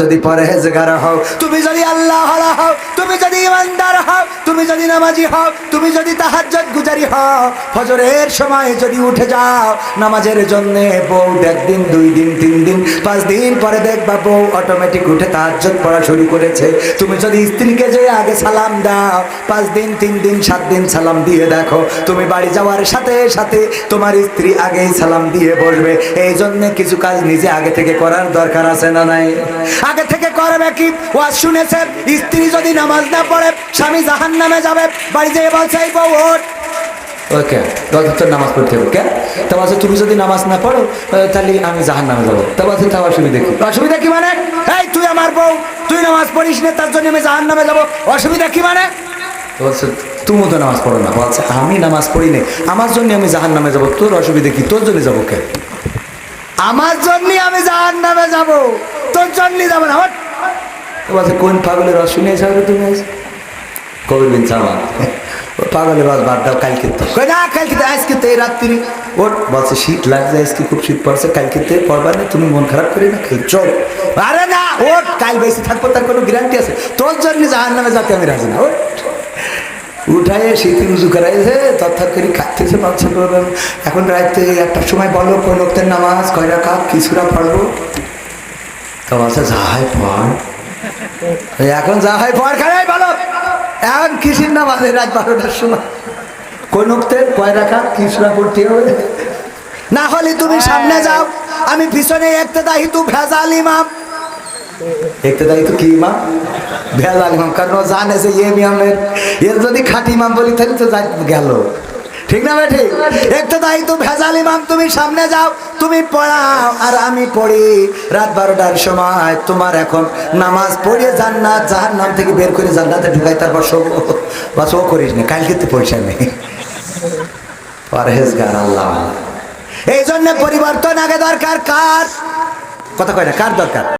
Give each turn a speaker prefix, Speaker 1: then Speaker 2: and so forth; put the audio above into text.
Speaker 1: যদি পরহেজগার হও, তুমি যদি আল্লাহওয়ালা হও, তুমি যদি ইমানদার হও, তুমি যদি নামাজি হও, তুমি যদি তাহাজ্জুদ গুজারি হও, ফজরের সময় যদি উঠে যাও নামাজের জন্য, বউ একদিন 2 দিন 3 দিন 5 দিন পরে দেখবা বউ অটোমেটিক উঠে তাহাজ্জুদ পড়া শুরু করেছে। তুমি যদি স্ত্রীকে যে আগে সালাম দাও, 5 দিন 3 দিন 7 দিন সালাম দিয়ে দেখো, তুমি বাড়ি যাওয়ার সাথে সাথে তোমার স্ত্রী আগেই সালাম দিয়ে বসবে। এই জন্য কিছু কাজ নিজে আগে থেকে করার দরকার আছে না নাই? আগে থেকে করবে কি? ওয়াজ শুনেছে স্ত্রী যদি নামাজ না পড়ে স্বামী জাহান্নামে যাবে, বাড়ি যেয়ে বলছে এই বউ ওঠ, ওকে তোর নামাজ পড়তে হবে কে? তা বলছে তুমি যদি নামাজ না পড়ো তাহলে আমি জাহান্নামে যাবো। তা বলছে তা অসুবিধা কি? অসুবিধা কি মানে? এই তুই আমার বউ, তুই নামাজ পড়িস না তার জন্য আমি জাহান্নামে যাবো, অসুবিধা কি মানে? বলছে তুমি তো নামাজ পড়ো না। বলছে আমি নামাজ পড়ি না, আমার জন্য আমি জাহান্নামে যাবো, তোর অসুবিধা কি? তোর জন্য যাবো কে? আমার জন্য আমি জাহান্নামে যাবো, তোর জন্য যাবো না। বলছে কোন পাগলের রস শুনে যাবে তুমি? কবির বিন সালমান পাগলের রস বাদ দাও, কালকে তো না, কালকে আজকে তো এই রাত্রি ওর বলছে শীত লাগছে, আজকে খুব শীত পড়ছে, কালকে তো পড়বা না, তুমি মন খারাপ করি না খাই চল। আরে না ওর কাল বেশি থাকবো তার কোনো গ্যারান্টি আছে? তোর জন্য জাহান্নামে যাতে আমি রাজি না। উঠায় শীতে উজু করাইছে, তরথর করে খাচ্তেছে বাচ্চা। এখন রাত্রে 1টার সময় বলো কোন ওক্তের নামাজ কয় রাকাত কি সূরা পড়বো? তো বলছে যা হয় পড়, এখন যা হয় পড় খারাই বলো। এখন কিসির নামাজ রাত 12টার সময় কোন ওক্তের কয় রাকাত কি সূরা পড়তে হবে? না হলে তুমি সামনে যাও, আমি পিছনে ইক্তেদাই তু ভেজাল ইমাম। ইক্তেদাই তু কি ইমাম? ভেজাল ইমাম। কারণ ও জানে যে এর যদি খাঁটি ইমাম বলি তাহলে তো যাই গেল, ঠিক না ভাই? ঠিক। ইক্তেদাই তু ভেজাল ইমাম, তুমি সামনে যাও, তুমি পড়াও আর আমি পড়ি। রাত 12টার সময় তোমার এখন নামাজ পড়িয়ে জান্নাত জাহান্নাম থেকে বের করে জান্নাতে ঢুকাই, তারপর সব বাস ও করিস না, কালকে তো পয়সা নেই। পরহেজগার আল্লাহ। এই জন্য পরিবর্তন আগে দরকার কার? কথা কয় না, কার দরকার?